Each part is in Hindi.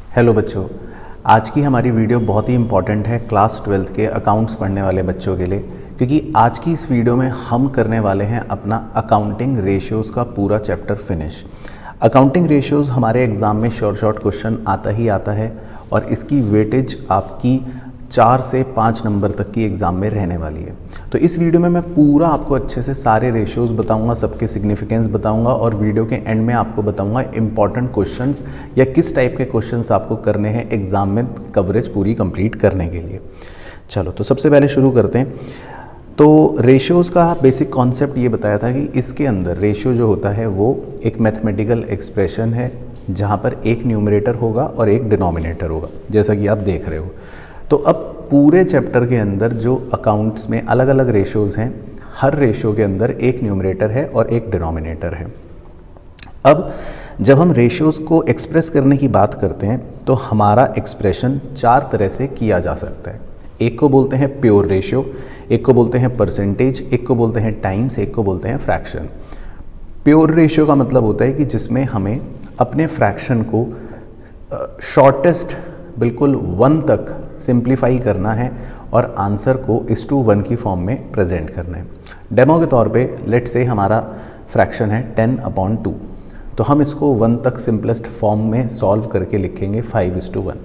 हेलो बच्चों, आज की हमारी वीडियो बहुत ही इम्पॉर्टेंट है क्लास 12th के अकाउंट्स पढ़ने वाले बच्चों के लिए, क्योंकि आज की इस वीडियो में हम करने वाले हैं अपना अकाउंटिंग रेशियोज़ का पूरा चैप्टर फिनिश। अकाउंटिंग रेशियोज़ हमारे एग्ज़ाम में शॉर्ट क्वेश्चन आता ही आता है और इसकी वेटेज आपकी 4 से 5 नंबर तक की एग्ज़ाम में रहने वाली है। तो इस वीडियो में मैं पूरा आपको अच्छे से सारे रेशियोज़ बताऊंगा, सबके सिग्निफिकेंस बताऊंगा और वीडियो के एंड में आपको बताऊंगा इंपॉर्टेंट क्वेश्चंस या किस टाइप के क्वेश्चंस आपको करने हैं एग्ज़ाम में कवरेज पूरी कंप्लीट करने के लिए। चलो तो सबसे पहले शुरू करते हैं। तो रेशियोज़ का बेसिक कॉन्सेप्ट ये बताया था कि इसके अंदर रेशियो जो होता है वो एक मैथमेटिकल एक्सप्रेशन है जहाँ पर एक न्यूमरेटर होगा और एक डिनोमिनेटर होगा, जैसा कि आप देख रहे हो। तो अब पूरे चैप्टर के अंदर जो अकाउंट्स में अलग अलग रेशियोज़ हैं, हर रेशियो के अंदर एक न्यूमरेटर है और एक डिनोमिनेटर है। अब जब हम रेशियोज़ को एक्सप्रेस करने की बात करते हैं तो हमारा एक्सप्रेशन 4 तरह से किया जा सकता है। एक को बोलते हैं प्योर रेशियो, एक को बोलते हैं परसेंटेज, एक को बोलते हैं टाइम्स, एक को बोलते हैं फ्रैक्शन। प्योर रेशियो का मतलब होता है कि जिसमें हमें अपने फ्रैक्शन को शॉर्टेस्ट बिल्कुल 1 तक सिंप्लीफाई करना है और आंसर को 1:1 की फॉर्म में प्रेजेंट करना है। डेमो के तौर पे लेट से हमारा फ्रैक्शन है 10/2, तो हम इसको 1 तक सिंपलेस्ट फॉर्म में सॉल्व करके लिखेंगे 5:1।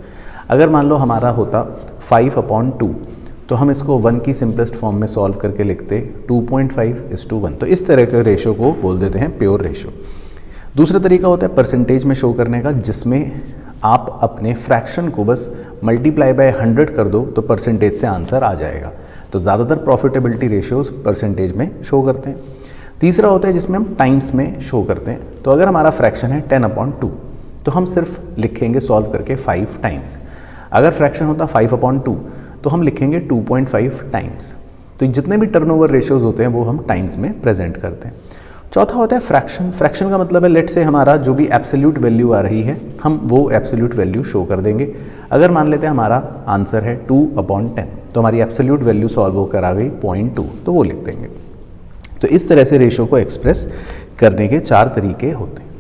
अगर मान लो हमारा होता 5/2, तो हम इसको 1 की सिंपलेस्ट फॉर्म में सॉल्व करके लिखते 2.5:1। तो इस तरह के रेशियो को बोल देते हैं प्योर रेशियो। दूसरा तरीका होता है परसेंटेज में शो करने का, जिसमें आप अपने फ्रैक्शन को बस मल्टीप्लाई बाय 100 कर दो तो परसेंटेज से आंसर आ जाएगा। तो ज़्यादातर प्रॉफिटेबिलिटी रेशियोज़ परसेंटेज में शो करते हैं। तीसरा होता है जिसमें हम टाइम्स में शो करते हैं। तो अगर हमारा फ्रैक्शन है 10/2, तो हम सिर्फ लिखेंगे सॉल्व करके 5 टाइम्स। अगर फ्रैक्शन होता 5/2, तो हम लिखेंगे 2.5 टाइम्स। तो जितने भी टर्नओवर रेशियोज़ होते हैं वो हम टाइम्स में प्रेजेंट करते हैं। चौथा होता है फ्रैक्शन। फ्रैक्शन का मतलब है लेट से हमारा जो भी एब्सोल्यूट वैल्यू आ रही है हम वो एब्सोल्यूट वैल्यू शो कर देंगे। अगर मान लेते हैं हमारा आंसर है 2/10, तो हमारी एब्सोल्यूट वैल्यू सॉल्व होकर आ गई 0.2, तो वो लिख देंगे। तो इस तरह से रेशियो को एक्सप्रेस करने के 4 तरीके होते हैं।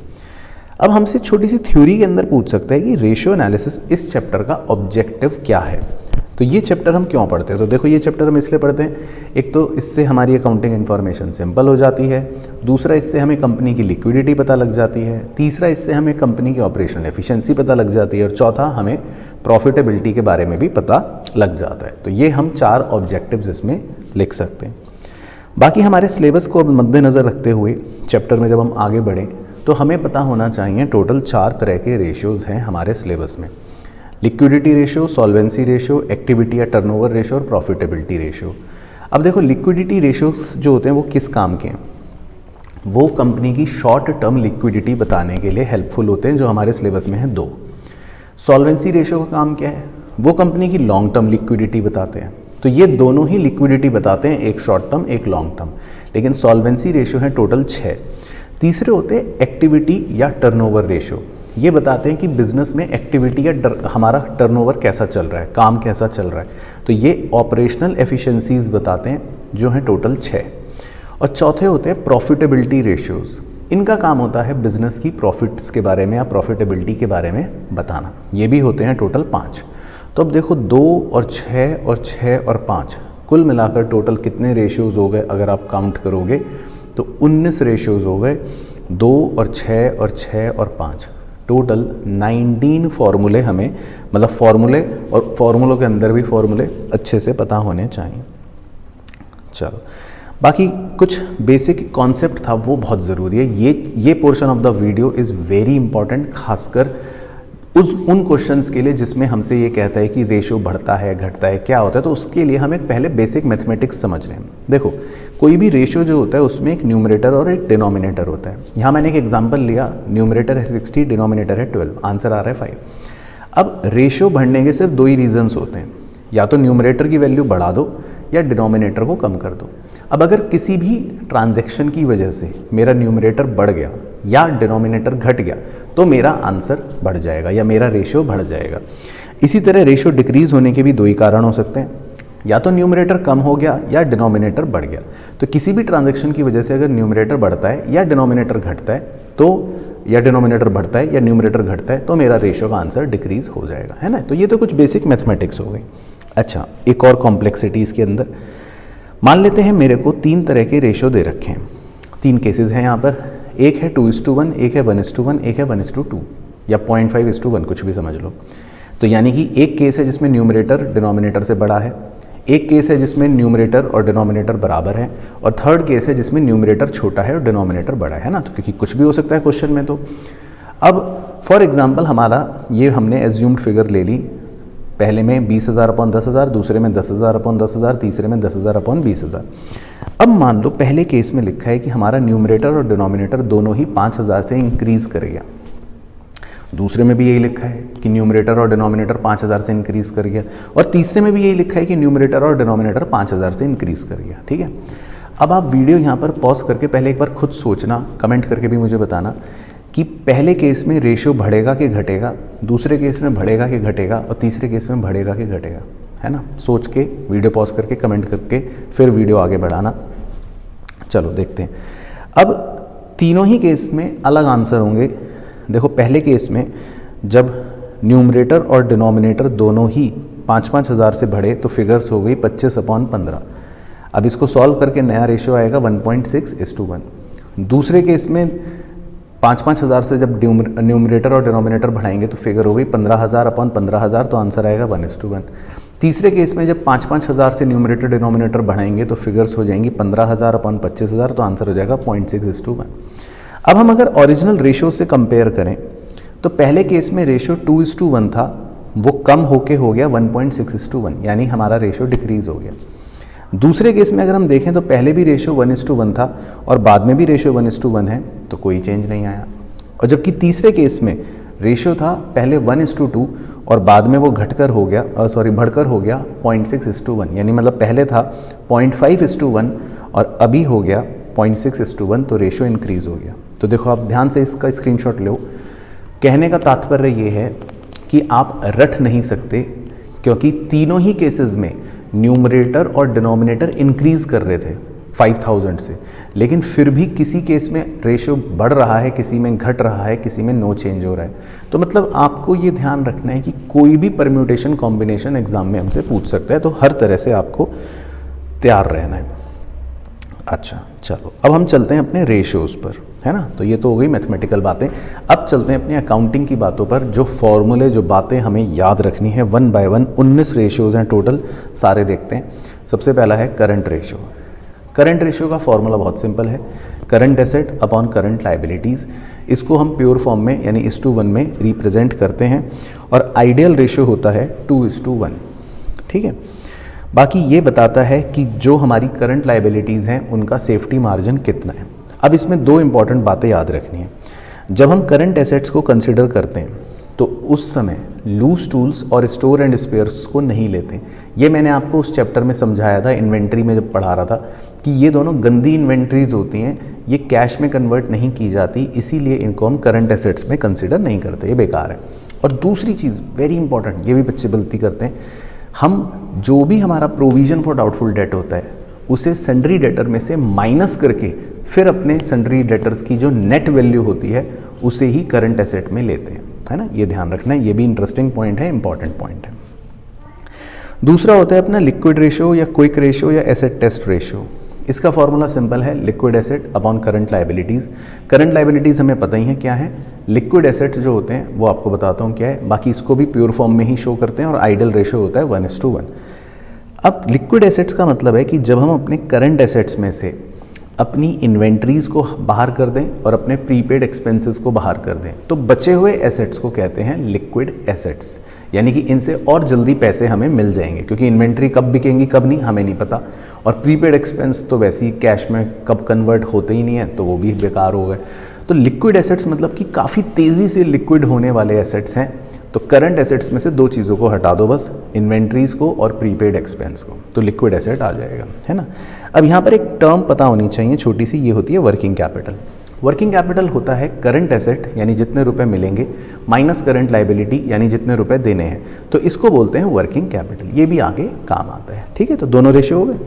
अब हमसे छोटी सी थ्योरी के अंदर पूछ सकते हैं कि रेशियो एनालिसिस इस चैप्टर का ऑब्जेक्टिव क्या है। तो ये चैप्टर हम क्यों पढ़ते हैं? तो देखो, ये चैप्टर हम इसलिए पढ़ते हैं, एक तो इससे हमारी अकाउंटिंग इन्फॉर्मेशन सिंपल हो जाती है, दूसरा इससे हमें कंपनी की लिक्विडिटी पता लग जाती है, तीसरा इससे हमें कंपनी की ऑपरेशनल एफिशिएंसी पता लग जाती है और चौथा हमें प्रॉफिटेबिलिटी के बारे में भी पता लग जाता है। तो ये हम 4 ऑब्जेक्टिव्स इसमें लिख सकते हैं। बाकी हमारे सिलेबस को मद्देनज़र रखते हुए चैप्टर में जब हम आगे बढ़ें तो हमें पता होना चाहिए टोटल 4 तरह के रेशियोज़ हैं हमारे सिलेबस में। Liquidity ratio, solvency ratio, activity या टर्नओवर रेशियो और प्रॉफिटेबिलिटी रेशियो। अब देखो, लिक्विडिटी रेशियो जो होते हैं वो किस काम के हैं? वो कंपनी की शॉर्ट टर्म लिक्विडिटी बताने के लिए हेल्पफुल होते हैं, जो हमारे सिलेबस में है 2। सॉल्वेंसी रेशियो का काम क्या है? वो कंपनी की लॉन्ग टर्म लिक्विडिटी बताते हैं। तो ये दोनों ही लिक्विडिटी बताते हैं, एक शॉर्ट टर्म एक लॉन्ग टर्म, लेकिन सॉल्वेंसी रेशियो है टोटल 6। तीसरे होते हैं एक्टिविटी या टर्नओवर रेशियो। ये बताते हैं कि बिजनेस में एक्टिविटी या हमारा टर्नओवर कैसा चल रहा है, काम कैसा चल रहा है। तो ये ऑपरेशनल एफिशिएंसीज बताते हैं, जो हैं टोटल 6। और चौथे होते हैं प्रॉफिटेबिलिटी रेशियोज़। इनका काम होता है बिजनेस की प्रॉफिट्स के बारे में या प्रॉफिटेबिलिटी के बारे में बताना। ये भी होते हैं टोटल 5। तो अब देखो, 2 और 6 और 6 और 5 कुल मिलाकर टोटल कितने रेशियोज़ हो गए? अगर आप काउंट करोगे तो 19 रेशियोज़ हो गए। 2 और 6 और 6 और 5 टोटल 19 फार्मूले हमें, मतलब फार्मूले और फार्मूलों के अंदर भी फार्मूले अच्छे से पता होने चाहिए। चलो, बाकी कुछ बेसिक कॉन्सेप्ट था वो बहुत ज़रूरी है। ये portion of the video is very important, खासकर उन क्वेश्चंस के लिए जिसमें हमसे ये कहता है कि रेशियो बढ़ता है घटता है क्या होता है। तो उसके लिए हमें पहले बेसिक मैथमेटिक्स समझ रहे हैं। देखो, कोई भी रेशियो जो होता है उसमें एक न्यूमरेटर और एक डिनोमिनेटर होता है। यहाँ मैंने एक एग्जांपल लिया, न्यूमरेटर है 60, डिनोमिनेटर है 12, आंसर आ रहा है 5। अब रेशियो बढ़ने के सिर्फ 2 ही रीजन्स होते हैं, या तो न्यूमरेटर की वैल्यू बढ़ा दो या डिनोमिनेटर को कम कर दो। अब अगर किसी भी ट्रांजैक्शन की वजह से मेरा न्यूमरेटर बढ़ गया या डिनोमिनेटर घट गया तो मेरा आंसर बढ़ जाएगा या मेरा रेशियो बढ़ जाएगा। इसी तरह रेशियो डिक्रीज होने के भी 2 ही कारण हो सकते हैं, या तो न्यूमरेटर कम हो गया या डिनोमिनेटर बढ़ गया। तो किसी भी ट्रांजैक्शन की वजह से अगर न्यूमरेटर बढ़ता है या डिनोमिनेटर घटता है तो या डिनोमिनेटर बढ़ता है या न्यूमरेटर घटता है तो मेरा रेशियो का आंसर डिक्रीज हो जाएगा, है ना। तो ये तो कुछ बेसिक मैथमेटिक्स हो गई। अच्छा, एक और कॉम्प्लेक्सिटी इसके अंदर, मान लेते हैं मेरे को 3 तरह के रेशियो दे रखे हैं, 3 केसेस हैं यहाँ पर, एक है 2:1, एक है 1:1, एक है 1:2 या 0.5:1, कुछ भी समझ लो। तो यानी कि एक केस है जिसमें न्यूमरेटर डिनोमिनेटर से बड़ा है, एक केस है जिसमें न्यूमरेटर और डिनोमिनेटर बराबर है, और थर्ड केस है जिसमें न्यूमरेटर छोटा है और डिनोमिनेटर बड़ा है ना। तो क्योंकि कुछ भी हो सकता है क्वेश्चन में। तो अब फॉर एग्जांपल हमारा ये हमने एज्यूम्ड फिगर ले ली, पहले में 20,000/10,000, दूसरे में 10,000/10,000, तीसरे में 10,000/20,000। अब मान लो पहले केस में लिखा है कि हमारा न्यूमरेटर और डिनोमिनेटर दोनों ही 5,000 से इंक्रीज करेगा, दूसरे में भी यही लिखा है कि न्यूमरेटर और डिनोमिनेटर 5,000 से इंक्रीज कर गया, और तीसरे में भी यही लिखा है कि न्यूमरेटर और डिनोमिनेटर 5,000 से इंक्रीज कर गया। ठीक है, अब आप वीडियो यहाँ पर पॉज करके पहले एक बार खुद सोचना, कमेंट करके भी मुझे बताना कि पहले केस में रेशियो बढ़ेगा कि घटेगा, दूसरे केस में बढ़ेगा कि घटेगा, और तीसरे केस में बढ़ेगा कि घटेगा, है ना। सोच के वीडियो पॉज करके कमेंट करके फिर वीडियो आगे बढ़ाना। चलो देखते हैं। अब तीनों ही केस में अलग आंसर होंगे। देखो पहले केस में जब न्यूमरेटर और डिनोमिनेटर दोनों ही 5-5 हज़ार से बढ़े तो फिगर्स हो गई 25/15। अब इसको सॉल्व करके नया रेशियो आएगा 1.6:1। दूसरे केस में 5-5 हज़ार से जब न्यूमरेटर और डिनोमिनेटर बढ़ाएंगे तो फिगर हो गई 15,000/15,000, तो आंसर आएगा 1:1। तीसरे केस में जब 5-5 हज़ार से न्यूमरेटर डिनोमिनेटर बढ़ाएंगे तो फिगर्स हो जाएंगी 15,000/25,000, तो आंसर हो जाएगा 0.6:1। अब हम अगर ओरिजिनल रेशियो से कंपेयर करें तो पहले केस में रेशियो 2:1 था, वो कम होके हो गया 1.6:1, यानी हमारा रेशियो डिक्रीज हो गया। दूसरे केस में अगर हम देखें तो पहले भी रेशियो 1:1 था और बाद में भी रेशियो 1:1 है, तो कोई चेंज नहीं आया। और जबकि तीसरे केस में रेशियो था पहले 1:2 और बाद में वो घटकर हो गया बढ़कर हो गया 0.6:1, यानी मतलब पहले था 0.5:1 और अभी हो गया 0.6:1, तो रेशियो इंक्रीज हो गया। तो देखो आप ध्यान से इसका स्क्रीनशॉट लो। कहने का तात्पर्य ये है कि आप रट नहीं सकते, क्योंकि तीनों ही केसेस में न्यूमरेटर और डिनोमिनेटर इंक्रीज कर रहे थे 5,000 से, लेकिन फिर भी किसी केस में रेशियो बढ़ रहा है, किसी में घट रहा है, किसी में नो चेंज हो रहा है। तो मतलब आपको ये ध्यान रखना है कि कोई भी परम्यूटेशन कॉम्बिनेशन एग्जाम में हमसे पूछ सकता है, तो हर तरह से आपको तैयार रहना है। अच्छा चलो, अब हम चलते हैं अपने रेशियोज़ पर, है ना। तो ये तो हो गई मैथमेटिकल बातें। अब चलते हैं अपनी अकाउंटिंग की बातों पर, जो फॉर्मूले, जो बातें हमें याद रखनी है 1 बाय 1। 19 रेशियोज़ हैं टोटल, सारे देखते हैं। सबसे पहला है करंट रेशियो। करंट रेशियो का फॉर्मूला बहुत सिंपल है, current asset upon current liabilities. इसको हम प्योर फॉर्म में यानी 1:1 में रिप्रेजेंट करते हैं, और आइडियल रेशियो होता है 2:1। ठीक है, बाकी ये बताता है कि जो हमारी करंट लाइबिलिटीज़ हैं उनका सेफ्टी मार्जिन कितना है। अब इसमें 2 इंपॉर्टेंट बातें याद रखनी है। जब हम करंट एसेट्स को कंसिडर करते हैं तो उस समय लूज टूल्स और स्टोर एंड स्पेयर्स को नहीं लेते। ये मैंने आपको उस चैप्टर में समझाया था, इन्वेंट्री में जब पढ़ा रहा था, कि ये दोनों गंदी इन्वेंट्रीज होती हैं, ये कैश में कन्वर्ट नहीं की जाती, इसीलिए इनको हम करंट एसेट्स में कंसिडर नहीं करते, ये बेकार है। और दूसरी चीज़ वेरी इंपॉर्टेंट, ये भी बच्चे गलती करते हैं, हम जो भी हमारा प्रोविजन फॉर डाउटफुल डेट होता है उसे सन्ड्री डेटर में से माइनस करके फिर अपने सन्ड्री डेटर्स की जो नेट वैल्यू होती है उसे ही करंट एसेट में लेते हैं, है ना। ये ध्यान रखना है, ये भी इंटरेस्टिंग पॉइंट है, इंपॉर्टेंट पॉइंट है। दूसरा होता है अपना लिक्विड रेशियो या क्विक रेशियो या एसेट टेस्ट रेशियो। इसका फॉर्मूला सिंपल है, liquid asset upon current liabilities. Current liabilities हमें पता ही है क्या है, लिक्विड एसेट्स जो होते हैं वो आपको बताता हूँ क्या है, बाकी इसको भी प्योर फॉर्म में ही शो करते हैं, और आइडियल रेशियो होता है 1:1। अब लिक्विड एसेट्स का मतलब है कि जब हम अपने करंट एसेट्स में से अपनी इन्वेंट्रीज़ को बाहर कर दें और अपने प्रीपेड एक्सपेंसेस को बाहर कर दें, तो बचे हुए एसेट्स को कहते हैं लिक्विड एसेट्स। यानी कि इनसे और जल्दी पैसे हमें मिल जाएंगे, क्योंकि इन्वेंट्री कब बिकेंगी कब नहीं हमें नहीं पता, और प्रीपेड एक्सपेंस तो वैसे ही कैश में कब कन्वर्ट होते ही नहीं है, तो वो भी बेकार हो गए। तो लिक्विड एसेट्स मतलब कि काफ़ी तेज़ी से लिक्विड होने वाले एसेट्स हैं। तो करंट एसेट्स में से 2 चीज़ों को हटा दो बस, इन्वेंट्रीज़ को और प्रीपेड एक्सपेंस को, तो लिक्विड एसेट आ जाएगा, है ना। अब यहाँ पर एक टर्म पता होनी चाहिए छोटी सी, ये होती है वर्किंग कैपिटल। वर्किंग कैपिटल होता है करंट एसेट यानी जितने रुपए मिलेंगे माइनस करंट लाइबिलिटी यानी जितने रुपए देने हैं, तो इसको बोलते हैं वर्किंग कैपिटल। ये भी आगे काम आता है, ठीक है। तो दोनों रेशियो हो गए।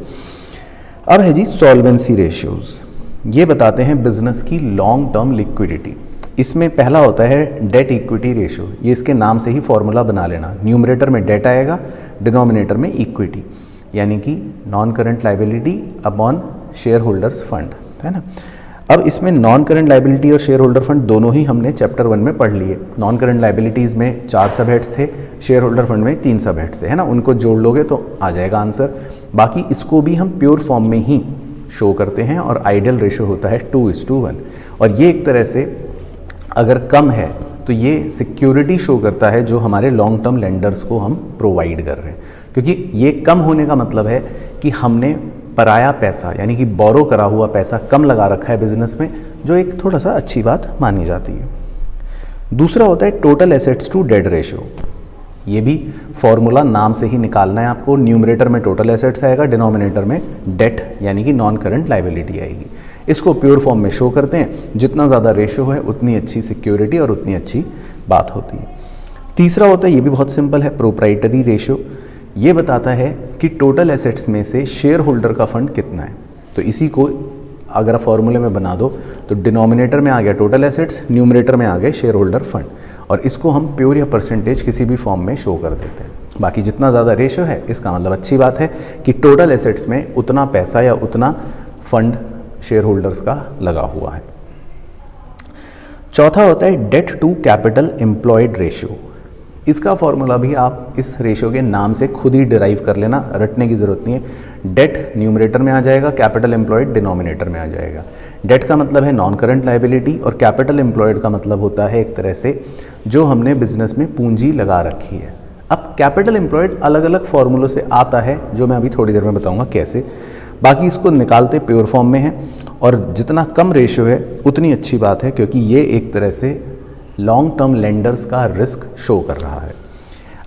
अब है जी सॉल्वेंसी रेशियोज। ये बताते हैं बिजनेस की लॉन्ग टर्म लिक्विडिटी। इसमें पहला होता है डेट इक्विटी रेशियो, ये इसके नाम से ही फॉर्मूला बना लेना। न्यूमरेटर में डेट आएगा, डिनोमिनेटर में इक्विटी, यानी कि non current liability upon share holders fund, है ना। अब इसमें नॉन करंट लाइबिलिटी और शेयर होल्डर फंड दोनों ही हमने चैप्टर 1 में पढ़ लिए। नॉन करंट लाइबिलिटीज़ में 4 सब हेड्स थे, शेयर होल्डर फंड में 3 सब हेड्स थे, है ना। उनको जोड़ लोगे तो आ जाएगा आंसर। बाकी इसको भी हम प्योर फॉर्म में ही शो करते हैं और आइडियल रेशो होता है 2:1। और ये एक तरह से अगर कम है तो ये सिक्योरिटी शो करता है जो हमारे लॉन्ग टर्म लेंडर्स को हम प्रोवाइड कर रहे हैं, क्योंकि ये कम होने का मतलब है कि हमने पराया पैसा यानी कि बोरो करा हुआ पैसा कम लगा रखा है बिजनेस में, जो एक थोड़ा सा अच्छी बात मानी जाती है। दूसरा होता है total assets to debt ratio. ये भी फॉर्मूला नाम से ही निकालना है आपको। न्यूमरेटर में टोटल एसेट्स आएगा, डिनोमिनेटर में डेट यानी कि नॉन करंट लाइबिलिटी आएगी। इसको प्योर फॉर्म में शो करते हैं। जितना ज़्यादा रेशियो है उतनी अच्छी सिक्योरिटी और उतनी अच्छी बात होती है। तीसरा होता है, ये भी बहुत सिंपल है, प्रोप्राइटरी रेशियो। ये बताता है कि टोटल एसेट्स में से शेयर होल्डर का फंड कितना है। तो इसी को अगर आप फॉर्मूले में बना दो तो डिनोमिनेटर में आ गया टोटल एसेट्स, न्यूमरेटर में आ गए शेयर होल्डर फंड, और इसको हम प्योर या परसेंटेज किसी भी फॉर्म में शो कर देते हैं। बाकी जितना ज़्यादा रेशियो है इसका मतलब अच्छी बात है कि टोटल एसेट्स में उतना पैसा या उतना फंड शेयर होल्डर्स का लगा हुआ है। चौथा होता है debt to capital employed ratio. इसका फॉर्मूला भी आप इस रेशियो के नाम से खुद ही डिराइव कर लेना, रटने की ज़रूरत नहीं है। डेट न्यूमरेटर में आ जाएगा, कैपिटल एम्प्लॉयड डिनोमिनेटर में आ जाएगा। डेट का मतलब है नॉन करंट लाइबिलिटी और कैपिटल एम्प्लॉयड का मतलब होता है एक तरह से जो हमने बिजनेस में पूंजी लगा रखी है। अब कैपिटल एम्प्लॉयड अलग अलग फॉर्मूलों से आता है जो मैं अभी थोड़ी देर में बताऊँगा कैसे। बाकी इसको निकालते प्योर फॉर्म में है, और जितना कम रेशियो है उतनी अच्छी बात है, क्योंकि ये एक तरह से लॉन्ग टर्म लेंडर्स का रिस्क शो कर रहा है।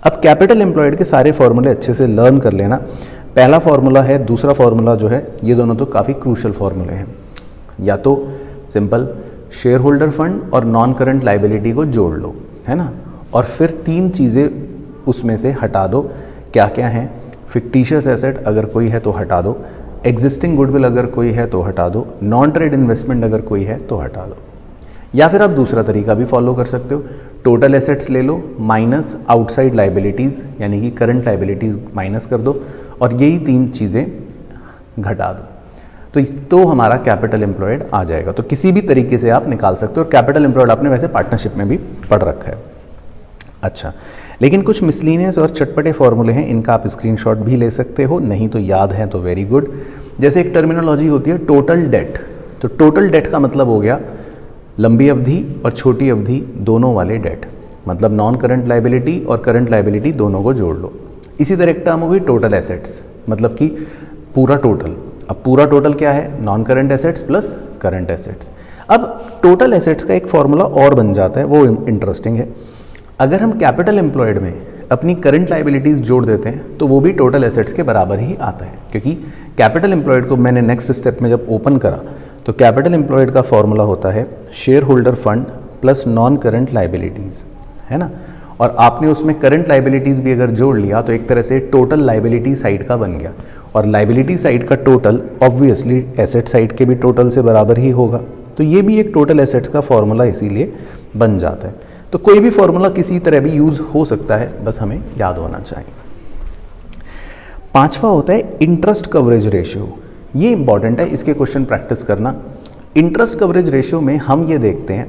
अब कैपिटल एम्प्लॉयड के सारे फॉर्मूले अच्छे से लर्न कर लेना। पहला फॉर्मूला है, दूसरा फॉर्मूला जो है, ये दोनों तो काफ़ी क्रूशल फॉर्मूले हैं। या तो सिंपल शेयर होल्डर फंड और नॉन करंट लाइबिलिटी को जोड़ लो, है ना, और फिर 3 चीज़ें उसमें से हटा दो। क्या क्या हैं? फिक्टिशियस एसेट अगर कोई है तो हटा दो, एग्जिस्टिंग गुडविल अगर कोई है तो हटा दो, नॉन ट्रेड इन्वेस्टमेंट अगर कोई है तो हटा दो। या फिर आप दूसरा तरीका भी फॉलो कर सकते हो, टोटल एसेट्स ले लो माइनस आउटसाइड लाइबिलिटीज़ यानी कि करंट लाइबिलिटीज़ माइनस कर दो, और यही 3 चीज़ें घटा दो, तो हमारा कैपिटल एम्प्लॉयड आ जाएगा। तो किसी भी तरीके से आप निकाल सकते हो, और कैपिटल एम्प्लॉयड आपने वैसे पार्टनरशिप में भी पढ़ रखा है। अच्छा, लेकिन कुछ मिसलिनियस और चटपटे फॉर्मूले हैं, इनका आप स्क्रीनशॉट भी ले सकते हो, नहीं तो याद है तो वेरी गुड। जैसे एक टर्मिनोलॉजी होती है टोटल डेट, तो टोटल डेट का मतलब हो गया लंबी अवधि और छोटी अवधि दोनों वाले डेट, मतलब नॉन करंट लाइबिलिटी और करंट लाइबिलिटी दोनों को जोड़ लो। इसी तरह एक टर्म हो गई टोटल एसेट्स, मतलब कि पूरा टोटल। अब पूरा टोटल क्या है? Non current assets plus current assets. अब टोटल एसेट्स का एक फॉर्मूला और बन जाता है, वो इंटरेस्टिंग है। अगर हम कैपिटल एम्प्लॉयड में अपनी करंट लाइबिलिटीज़ जोड़ देते हैं तो वो भी टोटल एसेट्स के बराबर ही आता है, क्योंकि कैपिटल एम्प्लॉयड को मैंने नेक्स्ट स्टेप में जब ओपन करा तो कैपिटल एम्प्लॉयड का फॉर्मूला होता है share holder fund plus non current liabilities, है ना। और आपने उसमें करंट लाइबिलिटीज़ भी अगर जोड़ लिया तो एक तरह से टोटल लाइबिलिटी साइड का बन गया, और लाइबिलिटी साइड का टोटल ऑब्वियसली एसेट साइड के भी टोटल से बराबर ही होगा। तो ये भी एक टोटल एसेट्स का फॉर्मूला इसीलिए बन जाता है। तो कोई भी फॉर्मूला किसी तरह भी यूज़ हो सकता है, बस हमें याद होना चाहिए। 5वां होता है इंटरेस्ट कवरेज रेशियो। ये इंपॉर्टेंट है, इसके क्वेश्चन प्रैक्टिस करना। इंटरेस्ट कवरेज रेशियो में हम ये देखते हैं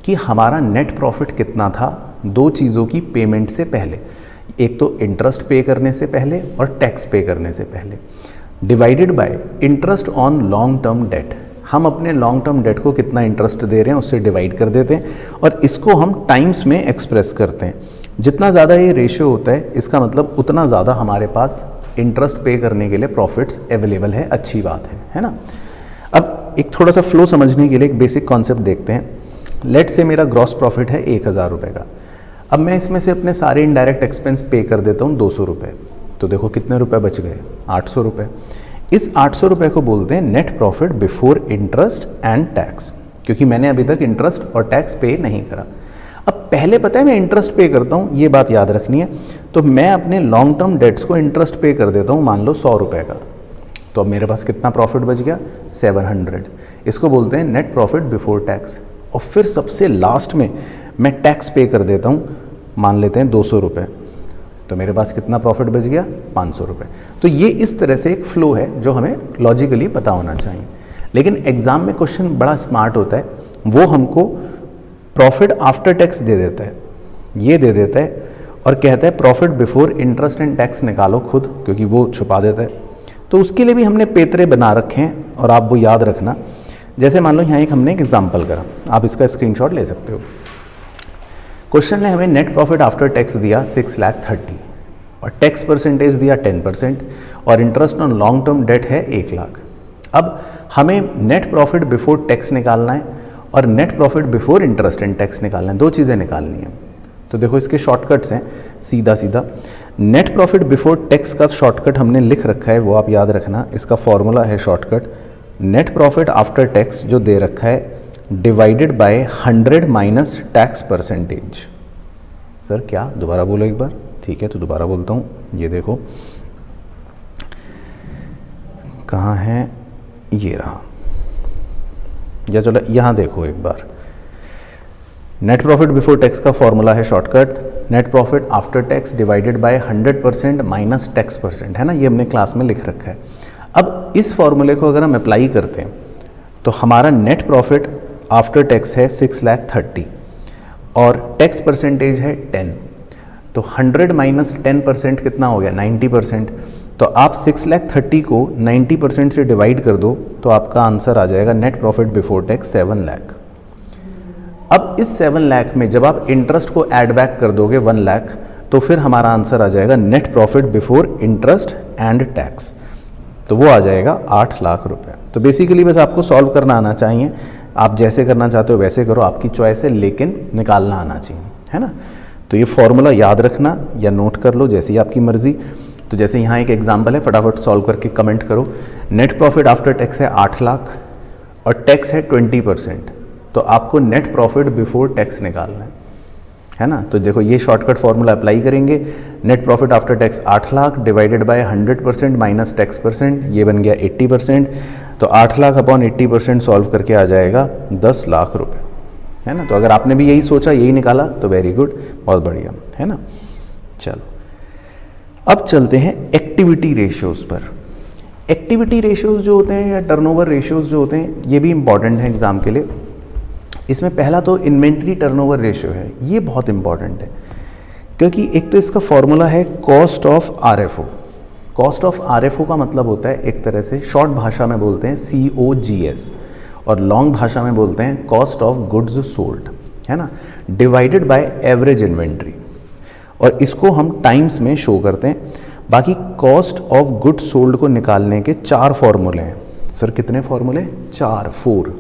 कि हमारा नेट प्रॉफिट कितना था 2 चीज़ों की पेमेंट से पहले, एक तो इंटरेस्ट पे करने से पहले और टैक्स पे करने से पहले, divided by interest on long term debt. हम अपने लॉन्ग टर्म डेट को कितना इंटरेस्ट दे रहे हैं उससे डिवाइड कर देते हैं, और इसको हम टाइम्स में एक्सप्रेस करते हैं। जितना ज़्यादा ये रेशियो होता है इसका मतलब उतना ज़्यादा हमारे पास इंटरेस्ट पे करने के लिए प्रॉफिट्स अवेलेबल है। अच्छी बात है ना। अब एक थोड़ा सा फ्लो समझने के लिए एक बेसिक कॉन्सेप्ट देखते हैं। लेट से मेरा ग्रॉस प्रॉफिट है 1000 रुपये का। अब मैं इसमें से अपने सारे इनडायरेक्ट एक्सपेंस पे कर देता हूँ 200 रुपये, तो देखो कितने रुपए बच गए? 800 रुपये। इस 800 रुपये को बोलते हैं net profit before interest and tax, क्योंकि मैंने अभी तक इंटरेस्ट और टैक्स पे नहीं करा। अब पहले पता है मैं इंटरेस्ट पे करता हूँ, ये बात याद रखनी है। तो मैं अपने लॉन्ग टर्म डेट्स को इंटरेस्ट पे कर देता हूँ, मान लो 100 रुपये का, तो अब मेरे पास कितना प्रॉफिट बच गया? 700। इसको बोलते हैं नेट प्रॉफिट बिफोर टैक्स। और फिर सबसे लास्ट में मैं टैक्स पे कर देता हूँ, मान लेते हैं 200 रुपये, तो मेरे पास कितना प्रॉफिट बच गया? 500 रुपये। तो ये इस तरह से एक फ्लो है जो हमें लॉजिकली पता होना चाहिए। लेकिन एग्ज़ाम में क्वेश्चन बड़ा स्मार्ट होता है, वो हमको प्रॉफिट आफ्टर टैक्स दे देता है, ये दे देता है और कहता है profit before interest and tax निकालो खुद, क्योंकि वो छुपा देता है। तो उसके लिए भी हमने पेतरे बना रखे हैं और आप वो याद रखना। जैसे मान लो यहाँ एक हमने एक एग्जाम्पल करा, आप इसका स्क्रीनशॉट ले सकते हो। क्वेश्चन ने हमें नेट प्रॉफिट आफ्टर टैक्स दिया 6,30,000 और टैक्स परसेंटेज दिया 10% और interest on long term debt है 1,00,000। अब हमें नेट प्रॉफिट बिफोर टैक्स निकालना है और net profit before interest and tax निकालना है, दो चीज़ें निकालनी है। तो देखो इसके शॉर्टकट्स हैं, सीधा सीधा नेट प्रॉफिट बिफोर टैक्स का शॉर्टकट हमने लिख रखा है, वो आप याद रखना। इसका फॉर्मूला है shortcut net profit after tax जो दे रखा है divided by 100 minus tax percentage. Sir क्या, दोबारा बोलो एक बार? ठीक है, तो दोबारा बोलता हूँ। ये देखो कहाँ है, ये रहा, या चलो यहाँ देखो एक बार। नेट प्रॉफिट बिफोर टैक्स का फॉर्मूला है shortcut net profit after tax divided by 100% minus tax percent, है ना, ये हमने क्लास में लिख रखा है। अब इस फॉर्मूले को अगर हम अप्लाई करते हैं तो हमारा नेट प्रॉफिट आफ्टर टैक्स है 6,30,000 और टैक्स परसेंटेज है 10, तो 100 माइनस 10% कितना हो गया? 90%। तो आप 6,30,000 को 90% से डिवाइड कर दो तो आपका आंसर आ जाएगा net profit before tax 7 lakh. अब इस 7 लाख में जब आप इंटरेस्ट को ऐड बैक कर दोगे 1 लाख, तो फिर हमारा आंसर आ जाएगा net profit before interest and tax, तो वो आ जाएगा 8 लाख रुपए। तो बेसिकली बस आपको सॉल्व करना आना चाहिए, आप जैसे करना चाहते हो वैसे करो, आपकी चॉइस है, लेकिन निकालना आना चाहिए, है ना। तो ये फॉर्मूला याद रखना या नोट कर लो, जैसी आपकी मर्जी। तो जैसे यहाँ एक एग्जांपल है, फटाफट सॉल्व करके कमेंट करो। नेट प्रॉफिट आफ्टर टैक्स है 8 लाख और टैक्स है 20%, तो आपको नेट प्रॉफिट बिफोर टैक्स निकालना है ना। तो देखो ये शॉर्टकट फॉर्मूला अप्लाई करेंगे, net profit after tax 8 lakh divided by 100% minus tax percent, ये बन गया 80%। तो 8 लाख अपॉन 80% सॉल्व करके आ जाएगा 10 लाख रुपए, है ना। तो अगर आपने भी यही सोचा, यही निकाला, तो वेरी गुड, बहुत बढ़िया, है ना। चलो अब चलते हैं एक्टिविटी रेशियोज पर। एक्टिविटी रेशियोज जो होते हैं या टर्नओवर रेशियोज जो होते हैं, ये भी इंपॉर्टेंट है एग्जाम के लिए। इसमें पहला तो इन्वेंट्री टर्नओवर रेशियो है, ये बहुत इंपॉर्टेंट है क्योंकि एक तो इसका फॉर्मूला है cost of RFO. Cost of RFO का मतलब होता है, एक तरह से शॉर्ट भाषा में बोलते हैं COGS और लॉन्ग भाषा में बोलते हैं कॉस्ट ऑफ गुड्स सोल्ड, है ना, डिवाइडेड बाय एवरेज इन्वेंट्री। और इसको हम टाइम्स में शो करते हैं। बाकी कॉस्ट ऑफ गुड्स सोल्ड को निकालने के 4 फॉर्मूले हैं। सर कितने फॉर्मूले? 4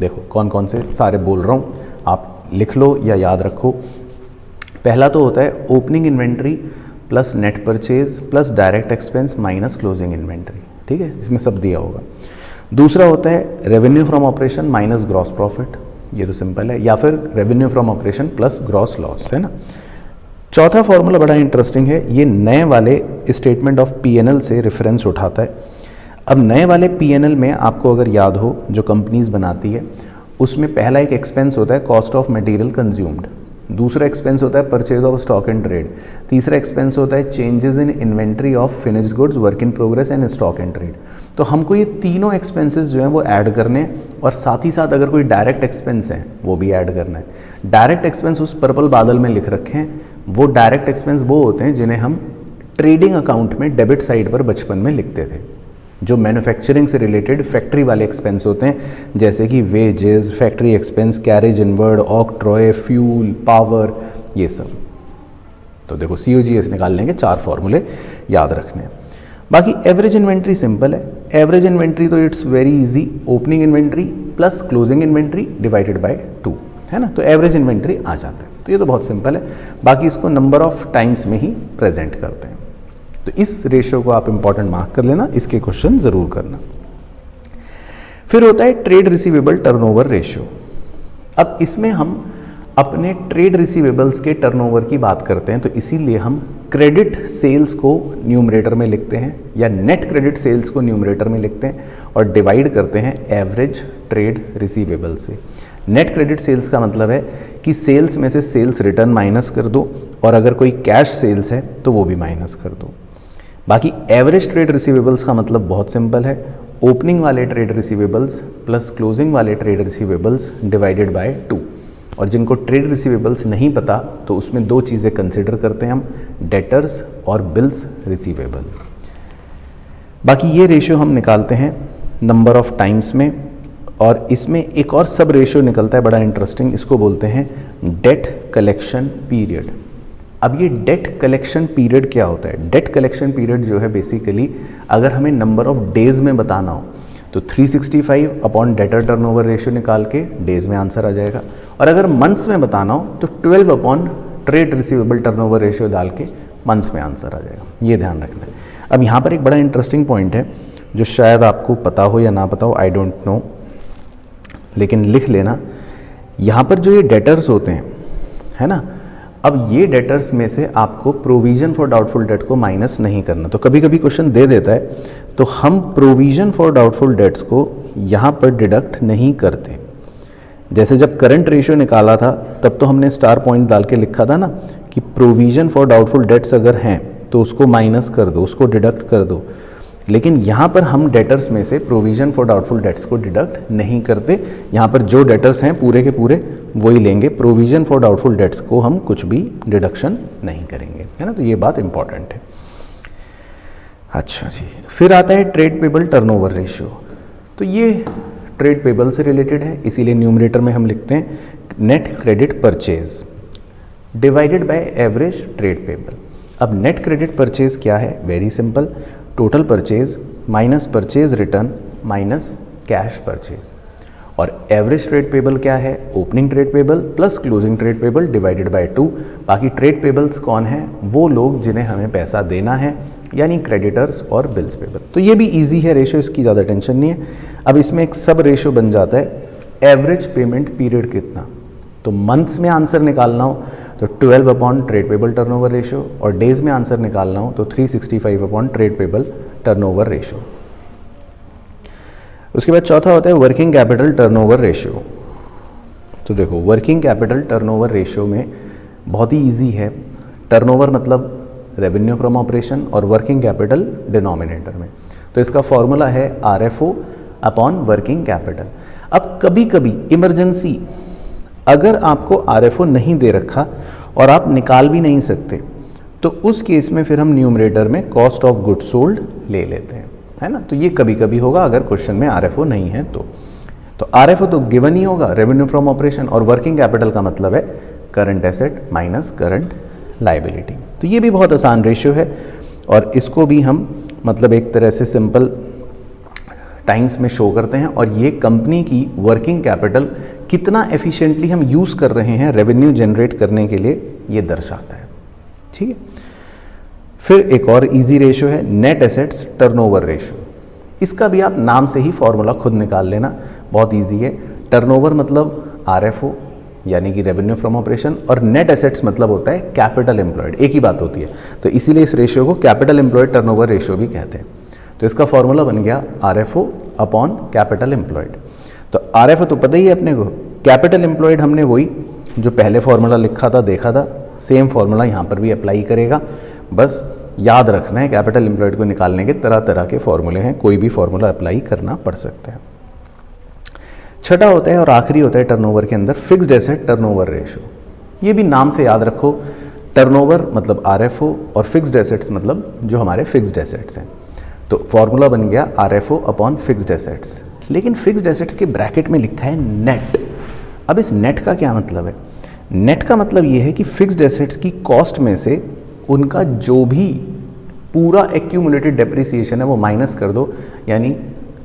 देखो कौन कौन से सारे बोल रहा हूँ, आप लिख लो या याद रखो। पहला तो होता है opening inventory plus net purchase plus direct expense minus closing inventory, ठीक है, इसमें सब दिया होगा। दूसरा होता है revenue from operation minus gross profit, ये तो सिंपल है, या फिर revenue from operation plus gross loss, है ना। चौथा फॉर्मूला बड़ा इंटरेस्टिंग है, ये नए वाले स्टेटमेंट ऑफ P&L से रेफरेंस उठाता है। अब नए वाले P&L में आपको अगर याद हो, जो कंपनीज बनाती है उसमें पहला एक एक्सपेंस होता है कॉस्ट ऑफ मटेरियल कंज्यूम्ड, दूसरा एक्सपेंस होता है purchase of stock and trade, तीसरा एक्सपेंस होता है changes in inventory of finished goods, work in progress and stock and trade. तो हमको ये तीनों एक्सपेंसेस जो हैं वो ऐड करने हैं और साथ ही साथ अगर कोई डायरेक्ट एक्सपेंस है वो भी ऐड करना है। डायरेक्ट एक्सपेंस उस पर्पल बादल में लिख रखे हैं, वो डायरेक्ट एक्सपेंस वो होते हैं जिन्हें हम ट्रेडिंग अकाउंट में डेबिट साइड पर बचपन में लिखते थे, जो मैन्युफैक्चरिंग से रिलेटेड फैक्ट्री वाले एक्सपेंस होते हैं, जैसे कि wages, factory expense, carriage inward, octroi, fuel, power, ये सब। तो देखो COGS निकालने के 4 फॉर्मूले याद रखने हैं। बाकी एवरेज इन्वेंट्री सिंपल है, एवरेज इन्वेंट्री तो it's very easy, opening inventory plus closing inventory divided by 2, है ना, तो एवरेज इन्वेंट्री आ जाता है। तो ये तो बहुत सिंपल है, बाकी इसको नंबर ऑफ टाइम्स में ही प्रेजेंट करते हैं। तो इस रेशियो को आप इंपॉर्टेंट मार्क कर लेना, इसके क्वेश्चन जरूर करना। फिर होता है ट्रेड रिसीवेबल टर्नओवर रेशियो। अब इसमें हम अपने ट्रेड रिसीवेबल्स के टर्नओवर की बात करते हैं, तो इसीलिए हम क्रेडिट सेल्स को न्यूमरेटर में लिखते हैं या नेट क्रेडिट सेल्स को न्यूमरेटर में लिखते हैं और डिवाइड करते हैं एवरेज ट्रेड रिसीवेबल से। नेट क्रेडिट सेल्स का मतलब है कि सेल्स में से सेल्स रिटर्न माइनस कर दो और अगर कोई कैश सेल्स है तो वो भी माइनस कर दो। बाकी एवरेज ट्रेड रिसीवेबल्स का मतलब बहुत सिंपल है, ओपनिंग वाले ट्रेड रिसीवेबल्स प्लस क्लोजिंग वाले ट्रेड रिसीवेबल्स डिवाइडेड बाय 2। और जिनको ट्रेड रिसीवेबल्स नहीं पता तो उसमें दो चीज़ें कंसिडर करते हैं हम, डेटर्स और बिल्स रिसीवेबल। बाकी ये रेशियो हम निकालते हैं नंबर ऑफ टाइम्स में, और इसमें एक और सब रेशियो निकलता है बड़ा इंटरेस्टिंग, इसको बोलते हैं डेट कलेक्शन पीरियड। अब ये डेट कलेक्शन पीरियड क्या होता है? डेट कलेक्शन पीरियड जो है बेसिकली अगर हमें नंबर ऑफ डेज में बताना हो तो 365 अपॉन डेटर टर्नओवर रेशियो निकाल के डेज में आंसर आ जाएगा, और अगर मंथ्स में बताना हो तो 12 upon trade receivable turnover ratio डाल के मंथ्स में आंसर आ जाएगा। ये ध्यान रखना है। अब यहाँ पर एक बड़ा इंटरेस्टिंग पॉइंट है जो शायद आपको पता हो या ना पता हो, आई डोंट नो, लेकिन लिख लेना। यहाँ पर जो ये डेटर्स होते हैं, है ना, अब ये डेटर्स में से आपको प्रोविजन फॉर डाउटफुल डेट को माइनस नहीं करना। तो कभी कभी क्वेश्चन दे देता है तो हम प्रोविजन फॉर डाउटफुल डेट्स को यहाँ पर डिडक्ट नहीं करते। जैसे जब करंट रेशियो निकाला था तब तो हमने स्टार पॉइंट डाल के लिखा था ना कि प्रोविजन फॉर डाउटफुल डेट्स अगर हैं तो उसको माइनस कर दो, उसको डिडक्ट कर दो। लेकिन यहाँ पर हम डेटर्स में से प्रोविजन फॉर डाउटफुल डेट्स को डिडक्ट नहीं करते। यहाँ पर जो डेटर्स हैं पूरे के पूरे वही लेंगे, प्रोविजन फॉर डाउटफुल डेट्स को हम कुछ भी डिडक्शन नहीं करेंगे, है ना। तो ये बात इंपॉर्टेंट है। अच्छा जी, फिर आता है ट्रेड पेबल टर्नओवर रेशियो। तो ये ट्रेड पेबल से रिलेटेड है, इसीलिए न्यूमरेटर में हम लिखते हैं net credit purchase divided by average trade payable. अब नेट क्रेडिट परचेज क्या है? Very simple, total purchase minus purchase return minus cash purchase. और एवरेज ट्रेड पेबल क्या है? Opening trade payable plus closing trade payable divided by 2। बाकी ट्रेड पेबल्स कौन है? वो लोग जिन्हें हमें पैसा देना है, यानी क्रेडिटर्स और बिल्स पेबल। तो ये भी इजी है रेशियो, इसकी ज़्यादा टेंशन नहीं है। अब इसमें एक सब रेशियो बन जाता है एवरेज पेमेंट पीरियड कितना। तो मंथ्स में आंसर निकालना हो तो 12 upon trade payable turnover ratio, और डेज में आंसर निकालना हो तो 365 upon trade payable turnover ratio. उसके बाद चौथा होता है वर्किंग कैपिटल टर्नओवर रेशियो। तो देखो, वर्किंग कैपिटल टर्नओवर रेशियो में बहुत ही इजी है। टर्नओवर मतलब रेवेन्यू फ्रॉम ऑपरेशन और वर्किंग कैपिटल डिनोमिनेटर में। तो इसका फॉर्मूला है RFO अपॉन वर्किंग कैपिटल। अब कभी कभी इमरजेंसी अगर आपको RFO नहीं दे रखा और आप निकाल भी नहीं सकते तो उस केस में फिर हम न्यूमरेटर में कॉस्ट ऑफ गुड्स सोल्ड ले लेते हैं, है ना। तो ये कभी कभी होगा अगर क्वेश्चन में RFO नहीं है तो RFO तो गिवन ही होगा, रेवेन्यू फ्रॉम ऑपरेशन, और वर्किंग कैपिटल का मतलब है current asset minus current liability. तो ये भी बहुत आसान रेशियो है, और इसको भी हम मतलब एक तरह से सिंपल टाइम्स में शो करते हैं, और ये कंपनी की वर्किंग कैपिटल कितना एफिशिएंटली हम यूज़ कर रहे हैं रेवेन्यू जनरेट करने के लिए, ये दर्शाता है। ठीक है। फिर एक और इजी रेशियो है नेट एसेट्स टर्नओवर रेशियो। इसका भी आप नाम से ही फॉर्मूला खुद निकाल लेना, बहुत इजी है। टर्नओवर मतलब RFO यानी कि रेवेन्यू फ्रॉम ऑपरेशन, और नेट एसेट्स मतलब होता है कैपिटल एम्प्लॉयड, एक ही बात होती है। तो इसीलिए इस रेशियो को कैपिटल एम्प्लॉयड टर्नओवर रेशियो भी कहते हैं। तो इसका फॉर्मूला बन गया RFO अपॉन कैपिटल एम्प्लॉयड। तो RFO तो पता ही है अपने को, कैपिटल एम्प्लॉयड हमने वही जो पहले फॉर्मूला लिखा था देखा था, सेम फॉर्मूला यहाँ पर भी अप्लाई करेगा। बस याद रखना है कैपिटल एम्प्लॉयड को निकालने के तरह तरह के फॉर्मूले हैं, कोई भी फॉर्मूला अप्लाई करना पड़ सकता है। छठा होता है और आखिरी होता है टर्नओवर के अंदर फिक्स्ड एसेट टर्नओवर रेशियो। ये भी नाम से याद रखो, टर्नओवर मतलब RFO और फिक्स्ड एसेट्स मतलब जो हमारे फिक्स्ड एसेट्स हैं। तो फॉर्मूला बन गया RFO अपॉन फिक्स्ड एसेट्स, लेकिन फिक्स्ड एसेट्स के ब्रैकेट में लिखा है नेट। अब इस नेट का क्या मतलब है? नेट का मतलब ये है कि फिक्स्ड एसेट्स की कॉस्ट में से उनका जो भी पूरा एक्यूमुलेटेड डेप्रिसिएशन है वो माइनस कर दो, यानी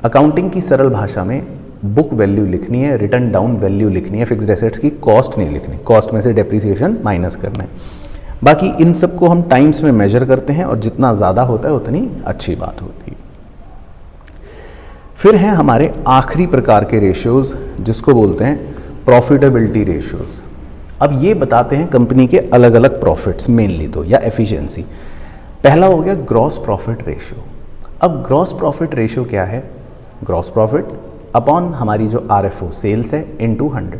अकाउंटिंग की सरल भाषा में बुक वैल्यू लिखनी है, रिटर्न डाउन वैल्यू लिखनी है, फिक्स्ड एसेट्स की कॉस्ट नहीं लिखनी, कॉस्ट में से डेप्रिसिएशन माइनस करना है। बाकी इन सबको हम टाइम्स में मेजर करते हैं, और जितना ज़्यादा होता है उतनी अच्छी बात होती है। फिर हैं हमारे आखिरी प्रकार के रेशियोज जिसको बोलते हैं प्रॉफिटेबिलिटी रेशियोज। अब ये बताते हैं कंपनी के अलग अलग प्रॉफिट्स मेनली तो, या एफिशिएंसी। पहला हो गया ग्रॉस प्रॉफिट रेशियो। अब ग्रॉस प्रॉफिट रेशियो क्या है? ग्रॉस प्रॉफिट अपॉन हमारी जो RFO सेल्स है इनटू 100।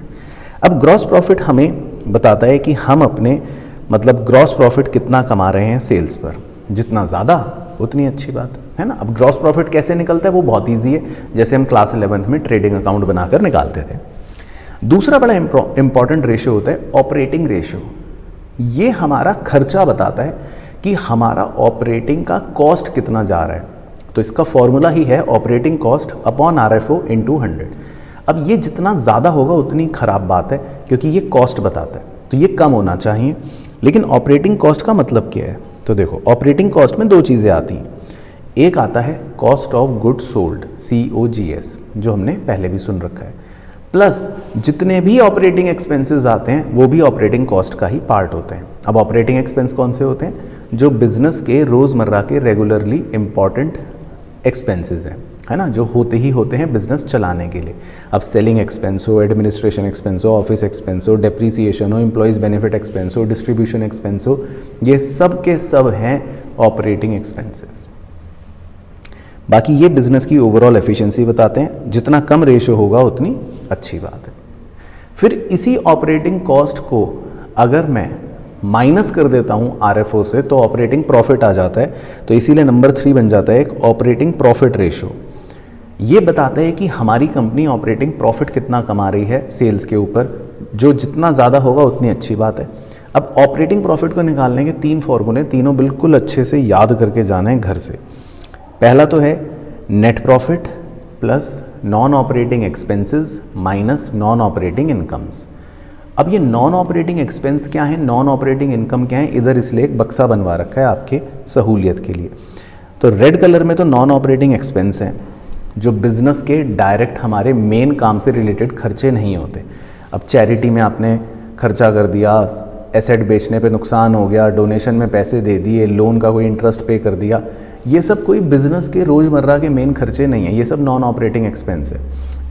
अब ग्रॉस प्रॉफिट हमें बताता है कि हम अपने मतलब ग्रॉस प्रॉफिट कितना कमा रहे हैं सेल्स पर, जितना ज़्यादा उतनी अच्छी बात है ना। अब ग्रॉस प्रॉफिट कैसे निकलता है वो बहुत ईजी है, जैसे हम क्लास 11th में ट्रेडिंग अकाउंट बनाकर निकालते थे। दूसरा बड़ा इंपॉर्टेंट रेशियो होता है ऑपरेटिंग रेशियो। ये हमारा खर्चा बताता है कि हमारा ऑपरेटिंग का कॉस्ट कितना जा रहा है। तो इसका फॉर्मूला ही है operating cost upon RFO into 100। अब ये जितना ज़्यादा होगा उतनी खराब बात है, क्योंकि ये कॉस्ट बताता है, तो ये कम होना चाहिए। लेकिन ऑपरेटिंग कॉस्ट का मतलब क्या है, तो देखो ऑपरेटिंग कॉस्ट में दो चीज़ें आती हैं। एक आता है cost of goods sold COGS, जो हमने पहले भी सुन रखा है, प्लस जितने भी ऑपरेटिंग एक्सपेंसेस आते हैं वो भी ऑपरेटिंग कॉस्ट का ही पार्ट होते हैं। अब ऑपरेटिंग एक्सपेंस कौन से होते हैं, जो बिजनेस के रोज़मर्रा के रेगुलरली इंपॉर्टेंट एक्सपेंसेस हैं, है ना, जो होते ही होते हैं बिजनेस चलाने के लिए। अब सेलिंग एक्सपेंस हो, एडमिनिस्ट्रेशन एक्सपेंस हो, ऑफिस एक्सपेंस हो, डेप्रीसिएशन हो, एम्प्लॉयज़ बेनिफिट एक्सपेंस हो, डिस्ट्रीब्यूशन एक्सपेंस हो, ये सब के सब हैं ऑपरेटिंग एक्सपेंसेस। बाकी ये बिजनेस की ओवरऑल एफिशिएंसी बताते हैं, जितना कम रेशियो होगा उतनी अच्छी बात है। फिर इसी ऑपरेटिंग कॉस्ट को अगर मैं माइनस कर देता हूँ RFO से तो ऑपरेटिंग प्रॉफिट आ जाता है। तो इसीलिए नंबर 3 बन जाता है एक ऑपरेटिंग प्रॉफिट रेशियो। ये बताता है कि हमारी कंपनी ऑपरेटिंग प्रॉफिट कितना कमा रही है सेल्स के ऊपर, जो जितना ज़्यादा होगा उतनी अच्छी बात है। अब ऑपरेटिंग प्रॉफिट को निकालने के 3 फॉर्मूले, तीनों बिल्कुल अच्छे से याद करके जाना है घर से। पहला तो है net profit plus non operating expenses minus non operating incomes. अब ये नॉन ऑपरेटिंग एक्सपेंस क्या है, नॉन ऑपरेटिंग इनकम क्या है, इधर इसलिए एक बक्सा बनवा रखा है आपके सहूलियत के लिए। तो रेड कलर में तो नॉन ऑपरेटिंग एक्सपेंस हैं, जो बिजनेस के डायरेक्ट हमारे मेन काम से रिलेटेड खर्चे नहीं होते। अब चैरिटी में आपने खर्चा कर दिया, एसेट बेचने पे नुकसान हो गया, डोनेशन में पैसे दे दिए, लोन का कोई इंटरेस्ट पे कर दिया, ये सब कोई बिजनेस के रोज़मर्रा के मेन खर्चे नहीं है, ये सब नॉन ऑपरेटिंग एक्सपेंस है।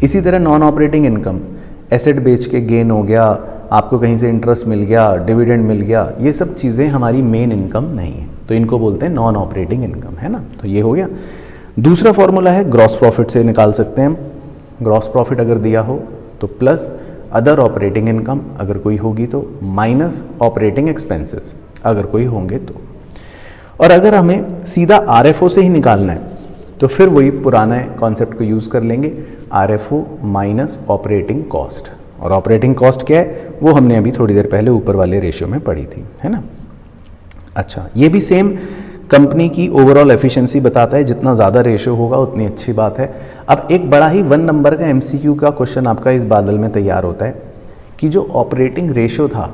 इसी तरह नॉन ऑपरेटिंग इनकम, एसेट बेच के गेन हो गया, आपको कहीं से इंटरेस्ट मिल गया, डिविडेंड मिल गया, ये सब चीज़ें हमारी मेन इनकम नहीं है, तो इनको बोलते हैं नॉन ऑपरेटिंग इनकम, है ना। तो ये हो गया। दूसरा फॉर्मूला है ग्रॉस प्रॉफिट से निकाल सकते हैं हम। ग्रॉस प्रॉफिट अगर दिया हो तो प्लस अदर ऑपरेटिंग इनकम अगर कोई होगी तो, माइनस ऑपरेटिंग एक्सपेंसेस अगर कोई होंगे तो। और अगर हमें सीधा RFO से ही निकालना है तो फिर वही पुराना कॉन्सेप्ट को यूज़ कर लेंगे, RFO माइनस ऑपरेटिंग कॉस्ट। और ऑपरेटिंग कॉस्ट क्या है वो हमने अभी थोड़ी देर पहले ऊपर वाले रेशियो में पढ़ी थी, है ना। अच्छा, ये भी सेम कंपनी की ओवरऑल एफिशिएंसी बताता है, जितना ज़्यादा रेशियो होगा उतनी अच्छी बात है। अब एक बड़ा ही 1 नंबर का MCQ का क्वेश्चन आपका इस बादल में तैयार होता है कि जो ऑपरेटिंग रेशियो था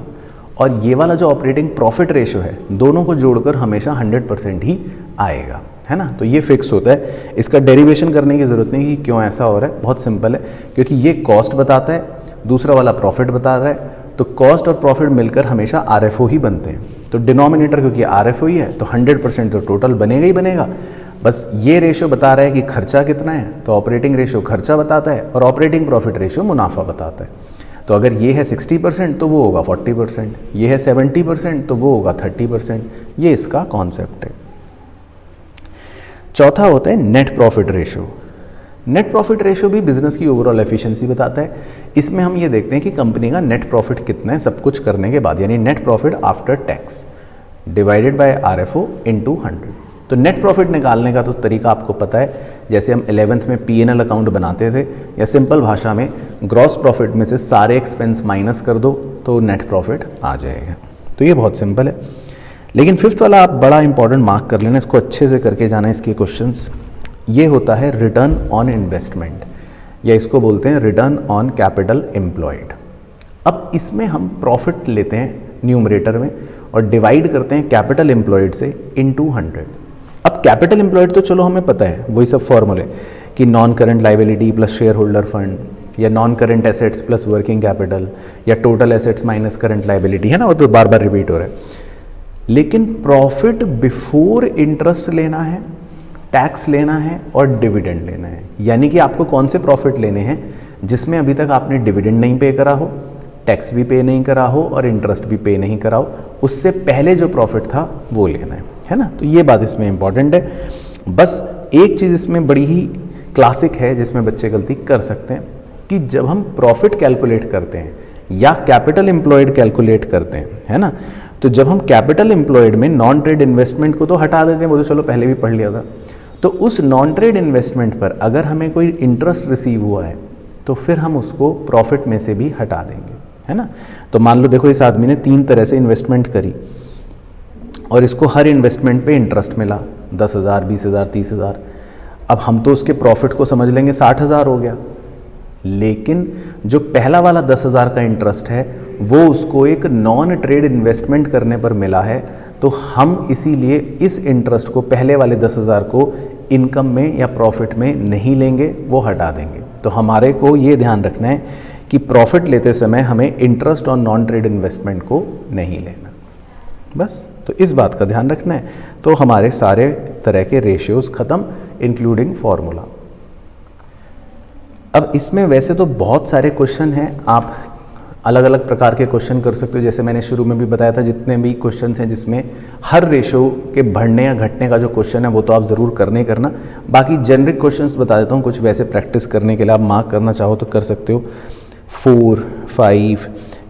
और ये वाला जो ऑपरेटिंग प्रॉफिट रेशियो है, दोनों को जोड़कर हमेशा 100% ही आएगा, है ना। तो ये फिक्स होता है, इसका डेरिवेशन करने की ज़रूरत नहीं कि क्यों ऐसा हो रहा है, बहुत सिंपल है, क्योंकि ये कॉस्ट बताता है, दूसरा वाला प्रॉफिट बता रहा है, तो कॉस्ट और प्रॉफिट मिलकर हमेशा RFO ही बनते हैं। तो डिनोमिनेटर क्योंकि RFO ही है तो 100% तो टोटल बनेगा ही बनेगा। बस ये रेशियो बता रहा है कि खर्चा कितना है, तो ऑपरेटिंग रेशियो खर्चा बताता है और ऑपरेटिंग प्रॉफिट रेशियो मुनाफा बताता है। तो अगर ये है 60% तो वो होगा 40%, ये है 70% तो वो होगा 30%। ये इसका कॉन्सेप्ट है। चौथा होता है net profit ratio. Net profit ratio भी बिजनेस की ओवरऑल एफिशिएंसी बताता है। इसमें हम ये देखते हैं कि कंपनी का नेट प्रॉफिट कितना है सब कुछ करने के बाद, यानी net profit after tax divided by RFO into 100। तो नेट प्रॉफिट निकालने का तो तरीका आपको पता है, जैसे हम 11th में P&L अकाउंट बनाते थे, या सिंपल भाषा में ग्रॉस प्रॉफिट में से सारे एक्सपेंस माइनस कर दो तो नेट प्रॉफिट आ जाएगा। तो ये बहुत सिंपल है। लेकिन 5th वाला आप बड़ा इंपॉर्टेंट मार्क कर लेना, इसको अच्छे से करके जाना इसके क्वेश्चंस। ये होता है रिटर्न ऑन इन्वेस्टमेंट, या इसको बोलते हैं रिटर्न ऑन कैपिटल एम्प्लॉयड। अब इसमें हम प्रॉफिट लेते हैं न्यूमरेटर में और डिवाइड करते हैं कैपिटल एम्प्लॉयड से इनटू 100। अब कैपिटल एम्प्लॉयड तो चलो हमें पता है, वही सब फॉर्मूले कि non current liability plus share holder fund, या non current assets plus working capital, या total assets minus current liability, है ना, वो तो बार बार रिपीट हो रहा है। लेकिन प्रॉफिट बिफोर इंटरेस्ट लेना है, टैक्स लेना है और डिविडेंड लेना है। यानी कि आपको कौन से प्रॉफिट लेने हैं जिसमें अभी तक आपने डिविडेंड नहीं पे करा हो, टैक्स भी पे नहीं करा हो और इंटरेस्ट भी पे नहीं करा हो, उससे पहले जो प्रॉफिट था वो लेना है ना। तो ये बात इसमें इंपॉर्टेंट है। बस एक चीज़ इसमें बड़ी ही क्लासिक है जिसमें बच्चे गलती कर सकते हैं कि जब हम प्रॉफिट कैलकुलेट करते हैं या कैपिटल एम्प्लॉयड कैलकुलेट करते हैं, है ना, तो जब हम कैपिटल एम्प्लॉयड में नॉन ट्रेड इन्वेस्टमेंट को तो हटा देते हैं, वो तो चलो पहले भी पढ़ लिया था, तो उस नॉन ट्रेड इन्वेस्टमेंट पर अगर हमें कोई इंटरेस्ट रिसीव हुआ है तो फिर हम उसको प्रॉफिट में से भी हटा देंगे, है ना। तो मान लो देखो इस आदमी ने 3 तरह से इन्वेस्टमेंट करी और इसको हर इन्वेस्टमेंट पे इंटरेस्ट मिला 10,000, 20,000, 30,000। अब हम तो उसके प्रॉफिट को समझ लेंगे 60,000 हो गया, लेकिन जो पहला वाला 10,000 का इंटरेस्ट है वो उसको एक नॉन ट्रेड इन्वेस्टमेंट करने पर मिला है, तो हम इसीलिए इस इंटरेस्ट को, पहले वाले 10,000 को इनकम में या प्रॉफिट में नहीं लेंगे, वो हटा देंगे। तो हमारे को ये ध्यान रखना है कि प्रॉफिट लेते समय हमें इंटरेस्ट और नॉन ट्रेड इन्वेस्टमेंट को नहीं लेना, बस। तो इस बात का ध्यान रखना है। तो हमारे सारे तरह के रेशियोज खत्म, इंक्लूडिंग फॉर्मूला। अब इसमें वैसे तो बहुत सारे क्वेश्चन हैं, आप अलग अलग प्रकार के क्वेश्चन कर सकते हो। जैसे मैंने शुरू में भी बताया था, जितने भी क्वेश्चंस हैं जिसमें हर रेशो के बढ़ने या घटने का जो क्वेश्चन है वो तो आप ज़रूर करने ही करना। बाकी जेनरिक क्वेश्चंस बता देता हूँ, कुछ वैसे प्रैक्टिस करने के लिए आप मार्क करना चाहो तो कर सकते हो। 4, 5,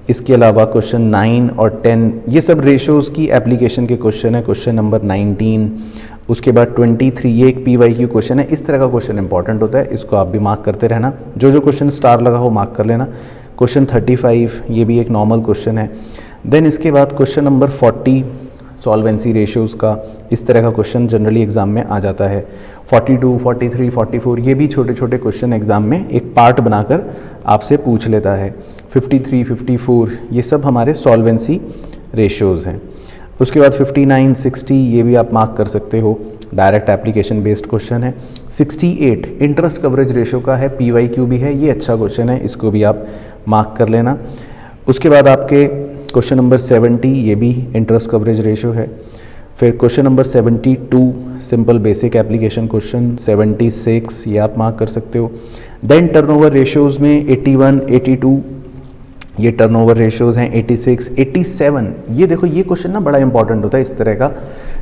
इसके अलावा क्वेश्चन 9 और 10, ये सब रेशोज़ की एप्लीकेशन के क्वेश्चन है। क्वेश्चन नंबर 19, उसके बाद 23, ये एक PYQ क्वेश्चन है। इस तरह का क्वेश्चन इंपॉर्टेंट होता है, इसको आप भी मार्क करते रहना। जो जो क्वेश्चन स्टार लगा हो मार्क कर लेना। क्वेश्चन 35, ये भी एक नॉर्मल क्वेश्चन है। देन इसके बाद क्वेश्चन नंबर 40, सॉल्वेंसी रेशियोज़ का, इस तरह का क्वेश्चन जनरली एग्जाम में आ जाता है। 42, 43, 44, ये भी छोटे छोटे क्वेश्चन एग्जाम में एक पार्ट बनाकर आपसे पूछ लेता है। 53, 54, ये सब हमारे सॉल्वेंसी रेशियोज़ हैं। उसके बाद 59, 60, ये भी आप मार्क कर सकते हो, डायरेक्ट एप्लीकेशन बेस्ड क्वेश्चन है। 68 इंटरेस्ट कवरेज रेशो का है, PYQ भी है, ये अच्छा क्वेश्चन है, इसको भी आप मार्क कर लेना। उसके बाद आपके क्वेश्चन नंबर 70, ये भी इंटरेस्ट कवरेज रेशो है। फिर question number 72, simple basic application question. 76, ये आप मार्क कर सकते हो। देन टर्नओवर रेशियोज़ में 81, 82, ये टर्नओवर रेशियोज़ हैं। 86, 87, ये देखो ये क्वेश्चन ना बड़ा इंपॉर्टेंट होता है इस तरह का,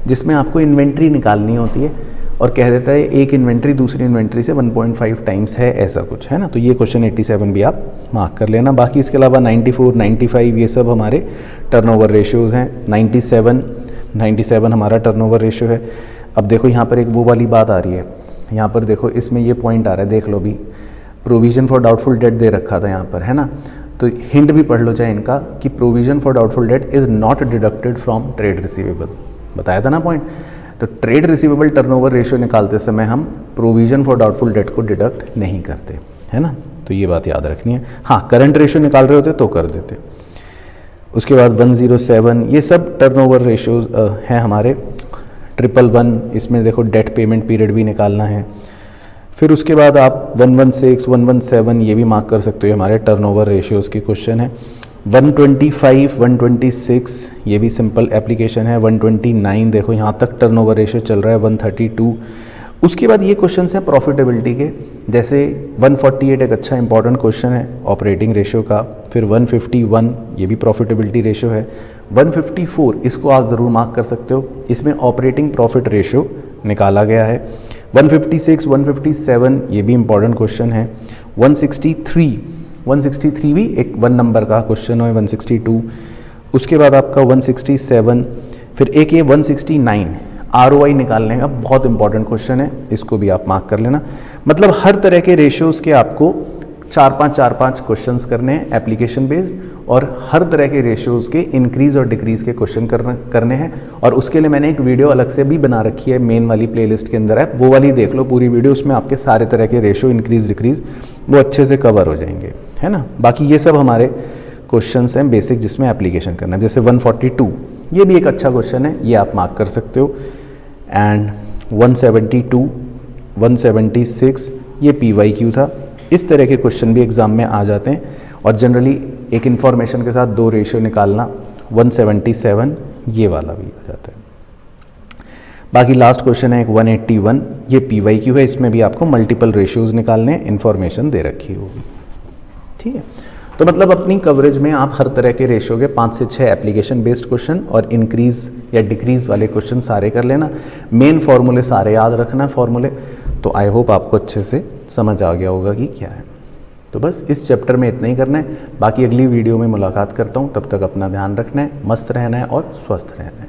जिसमें आपको इन्वेंट्री निकालनी होती है और कह देता है एक इन्वेंट्री दूसरी इन्वेंट्री से 1.5 टाइम्स है, ऐसा कुछ है ना। तो ये क्वेश्चन 87 भी आप मार्क कर लेना। बाकी इसके अलावा 94, 95, ये सब हमारे टर्नओवर रेशियोज़ हैं। 97 हमारा टर्नओवर रेशियो है। अब देखो यहाँ पर एक वो वाली बात आ रही है, यहाँ पर देखो इसमें ये पॉइंट आ रहा है, देख लो भी, प्रोविजन फॉर डाउटफुल डेट दे रखा था यहाँ पर, है ना। तो हिंट भी पढ़ लो चाहे इनका कि provision for doubtful that is not deducted from trade receivable, बताया था ना पॉइंट। तो ट्रेड रिसीवेबल टर्नओवर रेशियो निकालते समय हम प्रोविजन फॉर डाउटफुल डेट को डिडक्ट नहीं करते, है ना। तो ये बात याद रखनी है। हाँ, करंट रेशियो निकाल रहे होते तो कर देते। उसके बाद 107, ये सब टर्नओवर रेशियोज हैं हमारे। 111, इसमें देखो डेट पेमेंट पीरियड भी निकालना है। फिर उसके बाद आप 116, 117, ये भी मार्क कर सकते हो, हमारे टर्नओवर रेशियोज़ के क्वेश्चन है। 125, 126, ये भी सिंपल एप्लीकेशन है। 129, देखो यहाँ तक टर्नओवर रेशियो चल रहा है। 132, उसके बाद ये क्वेश्चन हैं प्रॉफिटेबिलिटी के, जैसे 148 एक अच्छा इंपॉर्टेंट क्वेश्चन है ऑपरेटिंग रेशियो का। फिर 151, ये भी प्रॉफिटेबिलिटी रेशियो है। 154, इसको आप ज़रूर मार्क कर सकते हो, इसमें ऑपरेटिंग प्रॉफिट रेशियो निकाला गया है। 156, 157, ये भी इंपॉर्टेंट क्वेश्चन है। 163 भी एक 1 नंबर का क्वेश्चन है। 162, उसके बाद आपका 167, फिर एक ये 169 ROI निकालने का बहुत इंपॉर्टेंट क्वेश्चन है, इसको भी आप मार्क कर लेना। मतलब हर तरह के रेशियोज़ के आपको 4-5 क्वेश्चंस करने हैं एप्लीकेशन बेस्ड, और हर तरह के रेशियोज़ के इंक्रीज़ और डिक्रीज़ के क्वेश्चन करने हैं। और उसके लिए मैंने एक वीडियो अलग से भी बना रखी है, मेन वाली प्लेलिस्ट के अंदर है, वो वाली देख लो पूरी वीडियो, उसमें आपके सारे तरह के रेशियो इंक्रीज़ डिक्रीज़ वो अच्छे से कवर हो जाएंगे, है ना। बाकी ये सब हमारे क्वेश्चंस हैं बेसिक जिसमें एप्लीकेशन करना है। जैसे 142, ये भी एक अच्छा क्वेश्चन है, ये आप मार्क कर सकते हो। एंड 172, 176, ये PYQ था। इस तरह के क्वेश्चन भी एग्ज़ाम में आ जाते हैं, और जनरली एक इन्फॉर्मेशन के साथ 2 रेशियो निकालना। 177, ये वाला भी आ जाता है। बाकी लास्ट क्वेश्चन है एक 181, ये PYQ है, इसमें भी आपको मल्टीपल रेशियोज़ निकालने, इन्फॉर्मेशन दे रखी होगी, ठीक है। तो मतलब अपनी कवरेज में आप हर तरह के रेशियो के 5 से 6 एप्लीकेशन बेस्ड क्वेश्चन और इंक्रीज़ या डिक्रीज़ वाले क्वेश्चन सारे कर लेना। मेन फार्मूले सारे याद रखना, फार्मूले तो आई होप आपको अच्छे से समझ आ गया होगा कि क्या है। तो बस इस चैप्टर में इतना ही करना है, बाकी अगली वीडियो में मुलाकात करता हूँ। तब तक अपना ध्यान रखना है, मस्त रहना है और स्वस्थ रहना है।